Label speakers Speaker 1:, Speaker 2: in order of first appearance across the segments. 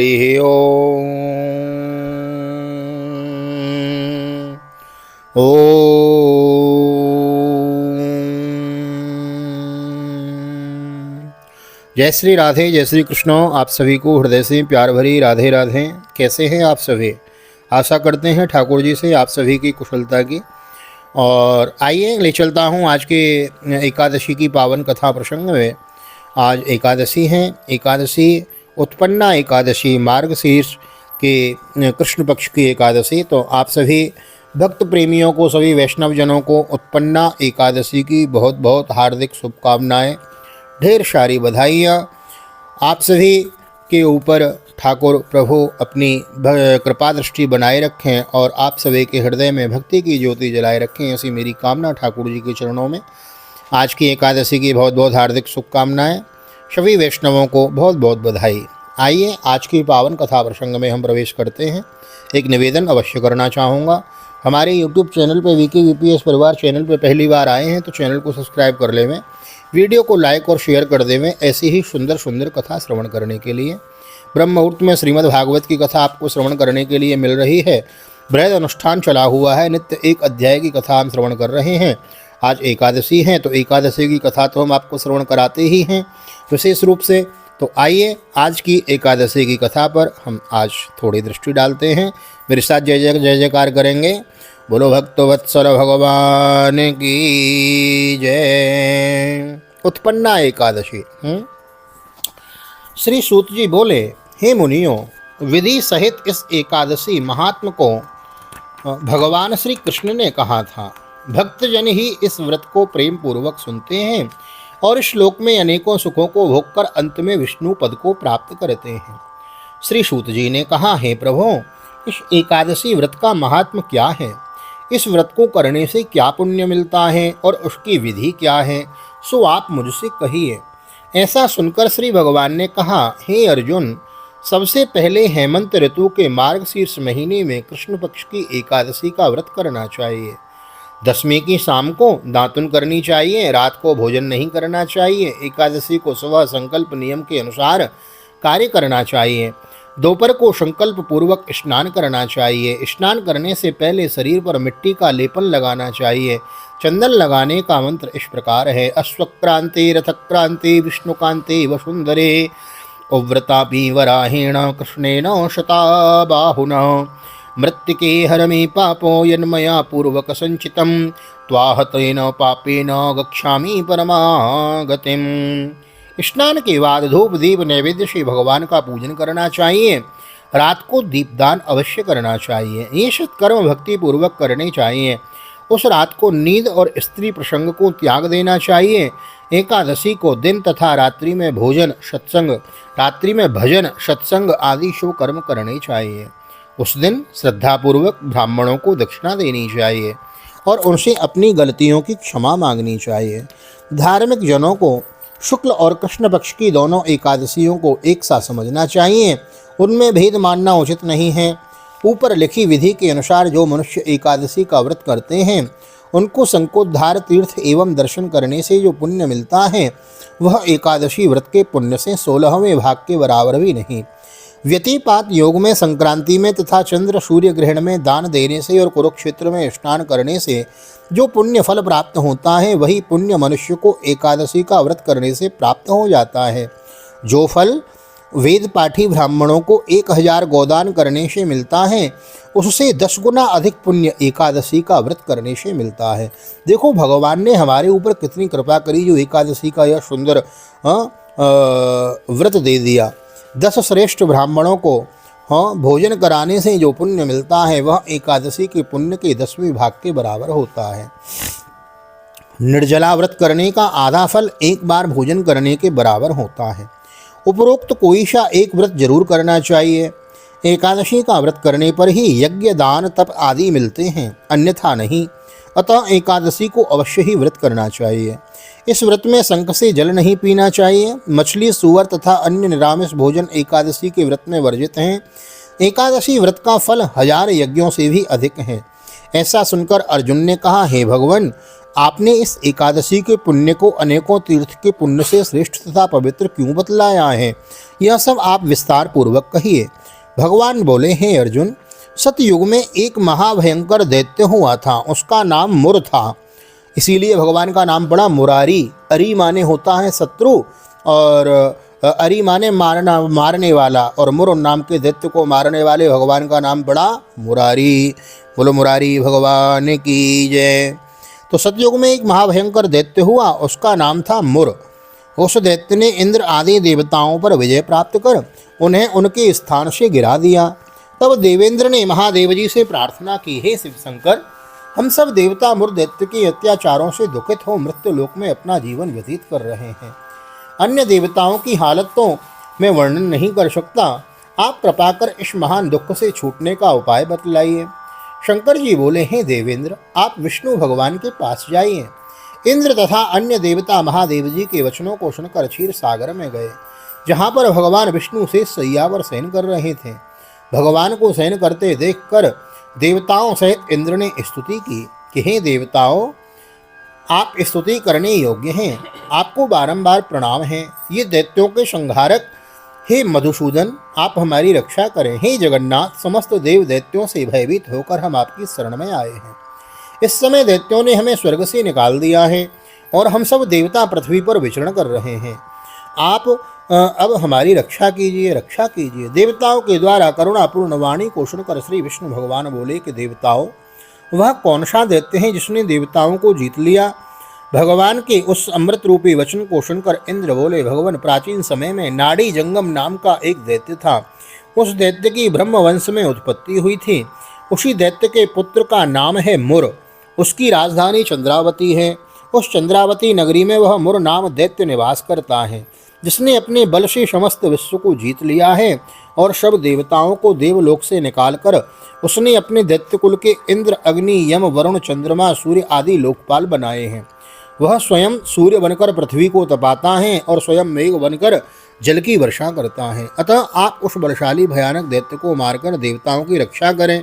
Speaker 1: हरि ओम। जय श्री राधे, जय श्री कृष्ण। आप सभी को हृदय से प्यार भरी राधे राधे। कैसे हैं आप सभी? आशा करते हैं ठाकुर जी से आप सभी की कुशलता की। और आइए ले चलता हूँ आज के एकादशी की पावन कथा प्रसंग में। आज एकादशी है, एकादशी उत्पन्ना एकादशी, मार्गशीर्ष के कृष्ण पक्ष की एकादशी। तो आप सभी भक्त प्रेमियों को, सभी वैष्णव जनों को उत्पन्ना एकादशी की बहुत बहुत हार्दिक शुभकामनाएं, ढेर सारी बधाइयाँ। आप सभी के ऊपर ठाकुर प्रभु अपनी कृपा दृष्टि बनाए रखें और आप सभी के हृदय में भक्ति की ज्योति जलाए रखें, ऐसी मेरी कामना ठाकुर जी के चरणों में। आज की एकादशी की बहुत बहुत हार्दिक शुभकामनाएं, सभी वैष्णवों को बहुत बहुत बधाई। आइए आज की पावन कथा प्रसंग में हम प्रवेश करते हैं। एक निवेदन अवश्य करना चाहूँगा। हमारे YouTube चैनल पर VKVPS परिवार चैनल पर पहली बार आए हैं तो चैनल को सब्सक्राइब कर लेवें, वीडियो को लाइक और शेयर कर देवें, ऐसी ही सुंदर सुंदर कथा श्रवण करने के लिए। ब्रह्म मुहूर्त में श्रीमद् भागवत की कथा आपको श्रवण करने के लिए मिल रही है। बृहद अनुष्ठान चला हुआ है, नित्य एक अध्याय की कथा हम श्रवण कर रहे हैं। आज एकादशी है तो एकादशी की कथा तो हम आपको श्रवण कराते ही हैं विशेष रूप से। तो आइए आज की एकादशी की कथा पर हम आज थोड़ी दृष्टि डालते हैं। मेरे साथ जय जय जय जयकार करेंगे। बोलो भक्तवत्सल भगवान की जय। उत्पन्ना एकादशी। श्री सूत जी बोले, हे मुनियों, विधि सहित इस एकादशी महात्म को भगवान श्री कृष्ण ने कहा था। भक्तजन ही इस व्रत को प्रेम पूर्वक सुनते हैं और इस श्लोक में अनेकों सुखों को भोगकर अंत में विष्णु पद को प्राप्त करते हैं। श्री सूत जी ने कहा, हे प्रभु, इस एकादशी व्रत का महात्म क्या है? इस व्रत को करने से क्या पुण्य मिलता है और उसकी विधि क्या है, सो आप मुझसे कहिए। ऐसा सुनकर श्री भगवान ने कहा, हे अर्जुन, सबसे पहले हेमंत ऋतु के मार्गशीर्ष महीने में कृष्ण पक्ष की एकादशी का व्रत करना चाहिए। दशमी की शाम को दातुन करनी चाहिए, रात को भोजन नहीं करना चाहिए। एकादशी को सुबह संकल्प नियम के अनुसार कार्य करना चाहिए। दोपहर को संकल्प पूर्वक स्नान करना चाहिए। स्नान करने से पहले शरीर पर मिट्टी का लेपन लगाना चाहिए। चंदन लगाने का मंत्र इस प्रकार है, अश्वक्रांते रथक्रांते विष्णुकांते वसुंधरे उव्रतापि वराहेण कृष्णेन शता बाहुना मृत्तिके हरमे पापो यन्मया पूर्वक संचितं त्वाहतेन पापेन गच्छामि परमागतिम। स्नान के बाद धूप दीप नैवेद्य से भगवान का पूजन करना चाहिए। रात को दीपदान अवश्य करना चाहिए। ये सत्कर्म भक्ति पूर्वक करने चाहिए। उस रात को नींद और स्त्री प्रसंग को त्याग देना चाहिए। एकादशी को दिन तथा रात्रि में भोजन सत्संग, रात्रि में भजन सत्संग आदि शुभ कर्म करने चाहिए। उस दिन श्रद्धापूर्वक ब्राह्मणों को दक्षिणा देनी चाहिए और उनसे अपनी गलतियों की क्षमा मांगनी चाहिए। धार्मिक जनों को शुक्ल और कृष्ण पक्ष की दोनों एकादशियों को एक साथ समझना चाहिए, उनमें भेद मानना उचित नहीं है। ऊपर लिखी विधि के अनुसार जो मनुष्य एकादशी का व्रत करते हैं उनको संकोद्धार तीर्थ एवं दर्शन करने से जो पुण्य मिलता है वह एकादशी व्रत के पुण्य से 16वें भाग के बराबर भी नहीं। व्यतिपात योग में संक्रांति में तथा चंद्र सूर्य ग्रहण में दान देने से और कुरुक्षेत्र में स्नान करने से जो पुण्य फल प्राप्त होता है वही पुण्य मनुष्य को एकादशी का व्रत करने से प्राप्त हो जाता है। जो फल वेद पाठी ब्राह्मणों को 1000 गोदान करने से मिलता है उससे 10 गुना अधिक पुण्य एकादशी का व्रत करने से मिलता है। देखो भगवान ने हमारे ऊपर कितनी कृपा करी, जो एकादशी का यह सुंदर व्रत दे दिया। 10 श्रेष्ठ ब्राह्मणों को भोजन कराने से जो पुण्य मिलता है वह एकादशी के पुण्य के 10वें भाग के बराबर होता है। निर्जला व्रत करने का आधा फल एक बार भोजन करने के बराबर होता है। उपरोक्त कोई सा एक व्रत जरूर करना चाहिए। एकादशी का व्रत करने पर ही यज्ञ दान तप आदि मिलते हैं, अन्यथा नहीं। अतः एकादशी को अवश्य ही व्रत करना चाहिए। इस व्रत में शंख से जल नहीं पीना चाहिए। मछली, सूअर तथा अन्य निरामिष भोजन एकादशी के व्रत में वर्जित हैं। एकादशी व्रत का फल 1000 यज्ञों से भी अधिक है। ऐसा सुनकर अर्जुन ने कहा, हे भगवान, आपने इस एकादशी के पुण्य को अनेकों तीर्थ के पुण्य से श्रेष्ठ तथा पवित्र क्यों बतलाया है? यह सब आप विस्तार पूर्वक कहिए। भगवान बोले, हे अर्जुन, सतयुग में एक महाभयंकर दैत्य हुआ था, उसका नाम मुर था। इसीलिए भगवान का नाम पड़ा मुरारी। अरि माने होता है शत्रु, और अरि माने मारने वाला, और मुर नाम के दैत्य को मारने वाले भगवान का नाम पड़ा मुरारी। बोलो मुरारी भगवान की जय। तो सतयुग में एक महाभयंकर दैत्य हुआ, उसका नाम था मुर। उस दैत्य ने इंद्र आदि देवताओं पर विजय प्राप्त कर उन्हें उनके स्थान से गिरा दिया। तब देवेंद्र ने महादेव जी से प्रार्थना की, हे शिव शंकर, हम सब देवता मुर दैत्य के अत्याचारों से दुखित हो मृत्यु लोक में अपना जीवन व्यतीत कर रहे हैं। अन्य देवताओं की हालत तो मैं वर्णन नहीं कर सकता। आप कृपा कर इस महान दुख से छूटने का उपाय बतलाइए। शंकर जी बोले, हे देवेंद्र, आप विष्णु भगवान के पास जाइए। इंद्र तथा अन्य देवता महादेव जी के वचनों को सुनकर क्षीर सागर में गए, जहाँ पर भगवान विष्णु से सैया पर शयन कर रहे थे। भगवान को शयन करते देखकर देवताओं सहित इंद्र ने स्तुति की कि हे देवताओं, आप स्तुति करने योग्य हैं, आपको बारंबार प्रणाम है। ये दैत्यों के संहारक, हे मधुसूदन, आप हमारी रक्षा करें। हे जगन्नाथ, समस्त देव दैत्यों से भयभीत होकर हम आपकी शरण में आए हैं। इस समय दैत्यों ने हमें स्वर्ग से निकाल दिया है और हम सब देवता पृथ्वी पर विचरण कर रहे हैं। आप अब हमारी रक्षा कीजिए, रक्षा कीजिए। देवताओं के द्वारा करुणापूर्ण वाणी को सुनकर श्री विष्णु भगवान बोले कि देवताओं, वह कौन सा दैत्य है जिसने देवताओं को जीत लिया? भगवान के उस अमृत रूपी वचन को सुनकर इंद्र बोले, भगवान, प्राचीन समय में नाड़ी जंगम नाम का एक दैत्य था। उस दैत्य की ब्रह्म वंश में उत्पत्ति हुई थी। उसी दैत्य के पुत्र का नाम है मुर। उसकी राजधानी चंद्रावती है। उस चंद्रावती नगरी में वह मुर नाम दैत्य निवास करता है, जिसने अपने बल से समस्त विश्व को जीत लिया है और सब देवताओं को देवलोक से निकालकर उसने अपने दैत्य कुल के इंद्र, अग्नि, यम, वरुण, चंद्रमा, सूर्य आदि लोकपाल बनाए हैं। वह स्वयं सूर्य बनकर पृथ्वी को तपाता है और स्वयं मेघ बनकर जल की वर्षा करता है। अतः आप उस बलशाली भयानक दैत्य को मारकर देवताओं की रक्षा करें।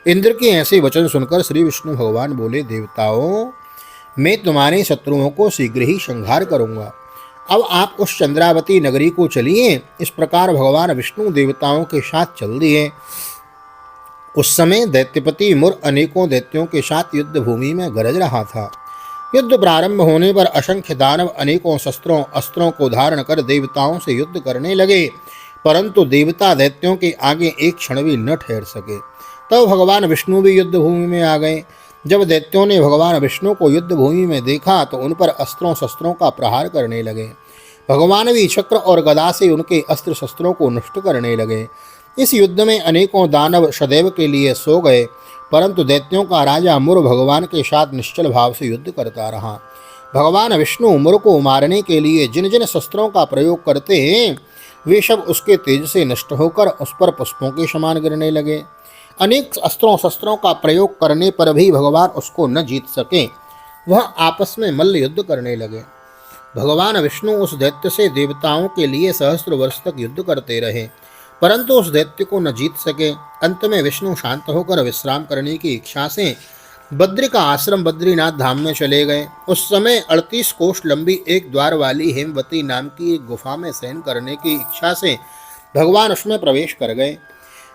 Speaker 1: इंद्र के ऐसे वचन सुनकर श्री विष्णु भगवान बोले, देवताओं, मैं तुम्हारे शत्रुओं को शीघ्र ही संहार करूंगा। अब आप उस चंद्रावती नगरी को चलिए। इस प्रकार भगवान विष्णु देवताओं के साथ चल दिए। उस समय दैत्यपति मुर अनेकों दैत्यों के साथ युद्ध भूमि में गरज रहा था। युद्ध प्रारंभ होने पर असंख्य दानव अनेकों शस्त्रों अस्त्रों को धारण कर देवताओं से युद्ध करने लगे, परंतु देवता दैत्यों के आगे एक क्षण भी न ठहर सके। तब भगवान विष्णु भी युद्ध भूमि में आ गए। जब दैत्यों ने भगवान विष्णु को युद्ध भूमि में देखा तो उन पर अस्त्रों शस्त्रों का प्रहार करने लगे। भगवान भी चक्र और गदा से उनके अस्त्र शस्त्रों को नष्ट करने लगे। इस युद्ध में अनेकों दानव सदैव के लिए सो गए, परंतु दैत्यों का राजा मुर भगवान के साथ निश्चल भाव से युद्ध करता रहा। भगवान विष्णु मुर को मारने के लिए जिन जिन शस्त्रों का प्रयोग करते हैं, वे सब उसके तेज से नष्ट होकर उस पर पुष्पों के समान गिरने लगे। अनेक अस्त्रों शस्त्रों का प्रयोग करने पर भी भगवान उसको न जीत सके। वह आपस में मल्ल युद्ध करने लगे। भगवान विष्णु उस दैत्य से देवताओं के लिए सहस्त्र वर्ष तक युद्ध करते रहे, परंतु उस दैत्य को न जीत सके। अंत में विष्णु शांत होकर विश्राम करने की इच्छा से बद्री का आश्रम बद्रीनाथ धाम में चले गए। उस समय 38 कोष लंबी एक द्वार वाली हेमवती नाम की एक गुफा में शयन करने की इच्छा से भगवान उसमें प्रवेश कर गए।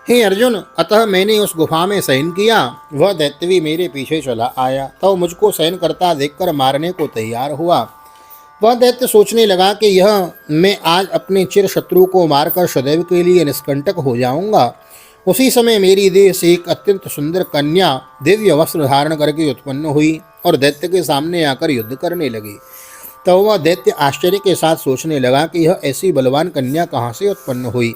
Speaker 1: हे अर्जुन, अतः मैंने उस गुफा में शयन किया। वह दैत्य भी मेरे पीछे चला आया, तो मुझको शयन करता देखकर मारने को तैयार हुआ। वह दैत्य सोचने लगा कि यह मैं आज अपने चिर शत्रु को मारकर सदैव के लिए निष्कंटक हो जाऊंगा। उसी समय मेरी देह से एक अत्यंत सुंदर कन्या दिव्य वस्त्र धारण करके उत्पन्न हुई और दैत्य के सामने आकर युद्ध करने लगी। तो वह दैत्य आश्चर्य के साथ सोचने लगा कि यह ऐसी बलवान कन्या कहाँ से उत्पन्न हुई।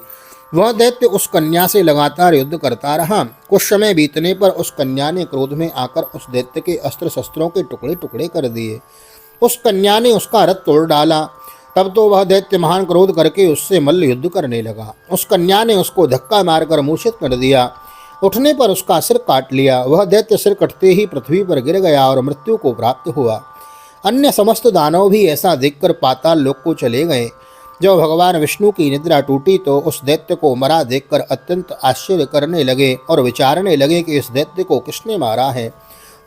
Speaker 1: वह दैत्य उस कन्या से लगातार युद्ध करता रहा। कुछ समय बीतने पर उस कन्या ने क्रोध में आकर उस दैत्य के अस्त्र शस्त्रों के टुकड़े टुकड़े कर दिए। उस कन्या ने उसका रथ तोड़ डाला। तब तो वह दैत्य महान क्रोध करके उससे मल्ल युद्ध करने लगा। उस कन्या ने उसको धक्का मारकर मूर्छित कर दिया। उठने पर उसका सिर काट लिया। वह दैत्य सिर कटते ही पृथ्वी पर गिर गया और मृत्यु को प्राप्त हुआ। अन्य समस्त दानव भी ऐसा देखकर पाताल लोक को चले गए। जब भगवान विष्णु की निद्रा टूटी तो उस दैत्य को मरा देखकर अत्यंत आश्चर्य करने लगे और विचारने लगे कि इस दैत्य को किसने मारा है।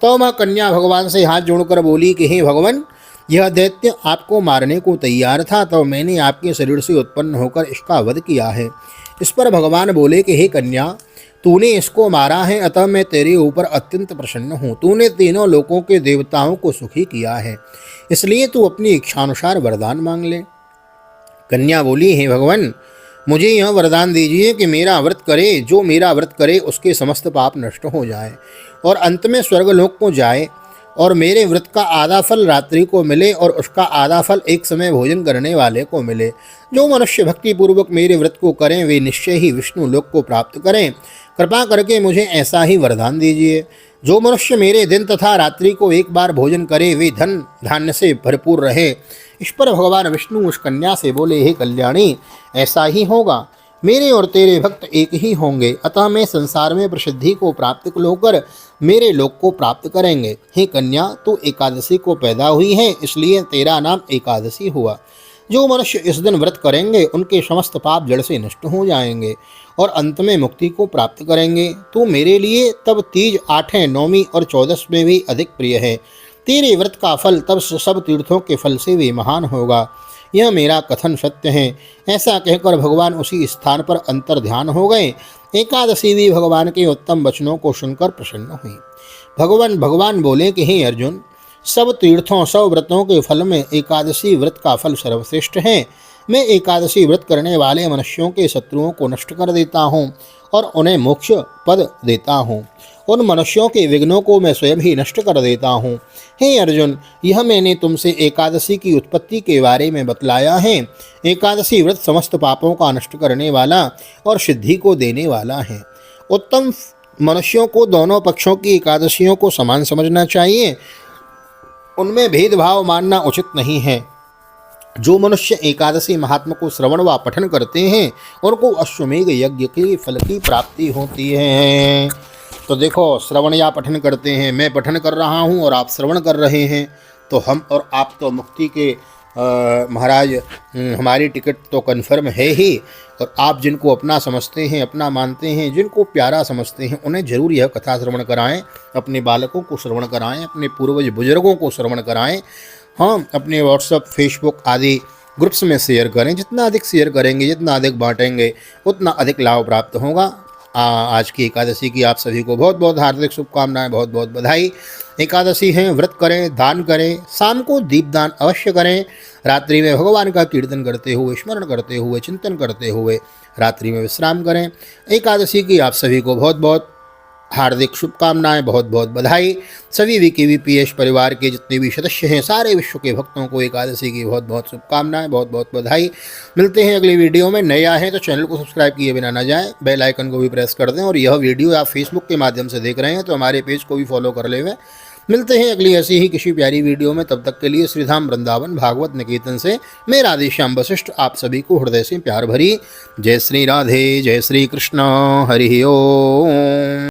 Speaker 1: तो वह कन्या भगवान से हाथ जोड़कर बोली कि हे भगवान, यह दैत्य आपको मारने को तैयार था, तो मैंने आपके शरीर से उत्पन्न होकर इसका वध किया है। इस पर भगवान बोले कि हे कन्या, तूने इसको मारा है, अतः मैं तेरे ऊपर अत्यंत प्रसन्न हूँ। तूने तीनों लोकों के देवताओं को सुखी किया है, इसलिए तू अपनी इच्छानुसार वरदान मांग ले। कन्या बोली, हे भगवान, मुझे यह वरदान दीजिए कि मेरा व्रत करे, जो मेरा व्रत करे उसके समस्त पाप नष्ट हो जाए और अंत में स्वर्गलोक को जाए, और मेरे व्रत का आधा फल रात्रि को मिले और उसका आधा फल एक समय भोजन करने वाले को मिले। जो मनुष्य भक्तिपूर्वक मेरे व्रत को करें वे निश्चय ही विष्णु लोक को प्राप्त करें। कृपा करके मुझे ऐसा ही वरदान दीजिए। जो मनुष्य मेरे दिन तथा रात्रि को एक बार भोजन करे वे धन धान्य से भरपूर रहे। इस पर भगवान विष्णु उस कन्या से बोले, हे कल्याणी, ऐसा ही होगा। मेरे और तेरे भक्त एक ही होंगे, अतः मैं संसार में प्रसिद्धि को प्राप्त होकर मेरे लोक को प्राप्त करेंगे। हे कन्या, तू एकादशी को पैदा हुई है, इसलिए तेरा नाम एकादशी हुआ। जो मनुष्य इस दिन व्रत करेंगे उनके समस्त पाप जड़ से नष्ट हो जाएंगे और अंत में मुक्ति को प्राप्त करेंगे। तू मेरे लिए तब तीज, आठवें, नौवीं और 14 में भी अधिक प्रिय है। तेरे व्रत का फल तब सब तीर्थों के फल से भी महान होगा। यह मेरा कथन सत्य है। ऐसा कहकर भगवान उसी स्थान पर अंतर ध्यान हो गए। एकादशी भी भगवान के उत्तम वचनों को सुनकर प्रसन्न हुई। भगवान बोले कि हे अर्जुन, सब तीर्थों सब व्रतों के फल में एकादशी व्रत का फल सर्वश्रेष्ठ है। मैं एकादशी व्रत करने वाले मनुष्यों के शत्रुओं को नष्ट कर देता हूँ और उन्हें मोक्ष पद देता हूँ। उन मनुष्यों के विघ्नों को मैं स्वयं ही नष्ट कर देता हूँ। हे अर्जुन, यह मैंने तुमसे एकादशी की उत्पत्ति के बारे में बतलाया है। एकादशी व्रत समस्त पापों का नष्ट करने वाला और सिद्धि को देने वाला है। उत्तम मनुष्यों को दोनों पक्षों की एकादशियों को समान समझना चाहिए, उनमें भेदभाव मानना उचित नहीं है। जो मनुष्य एकादशी महात्मा को श्रवण व पठन करते हैं उनको अश्वमेघ यज्ञ के फल की प्राप्ति होती है। तो देखो, श्रवण या पठन करते हैं, मैं पठन कर रहा हूँ और आप श्रवण कर रहे हैं, तो हम और आप तो मुक्ति के महाराज, हमारी टिकट तो कन्फर्म है ही। और आप जिनको अपना समझते हैं, अपना मानते हैं, जिनको प्यारा समझते हैं, उन्हें जरूर यह कथा श्रवण कराएं। अपने बालकों को श्रवण कराएं, अपने पूर्वज बुजुर्गों को श्रवण कराएं। हाँ, अपने व्हाट्सएप, फेसबुक आदि ग्रुप्स में शेयर करें। जितना अधिक शेयर करेंगे, जितना अधिक बांटेंगे, उतना अधिक लाभ प्राप्त होगा। आज की एकादशी की आप सभी को बहुत बहुत हार्दिक शुभकामनाएं, बहुत बहुत बधाई। एकादशी है, व्रत करें, दान करें, शाम को दीपदान अवश्य करें। रात्रि में भगवान का कीर्तन करते हुए, स्मरण करते हुए, चिंतन करते हुए रात्रि में विश्राम करें। एकादशी की आप सभी को बहुत बहुत हार्दिक शुभकामनाएं, बहुत बहुत बधाई। सभी VKVPS परिवार के जितने भी सदस्य हैं, सारे विश्व के भक्तों को एकादशी की बहुत बहुत शुभकामनाएं, बहुत बहुत बधाई। मिलते हैं अगली वीडियो में। नया है तो चैनल को सब्सक्राइब किए बिना न जाएं, बेल आइकन को भी प्रेस कर दें। और यह वीडियो आप फेसबुक के माध्यम से देख रहे हैं तो हमारे पेज को भी फॉलो कर लें। मिलते हैं अगली ऐसी ही किसी प्यारी वीडियो में। तब तक के लिए श्रीधाम वृंदावन भागवत निकेतन से मैं राधेश्याम वशिष्ठ आप सभी को हृदय से प्यार भरी जय श्री राधे, जय श्री कृष्ण, हरि ओम।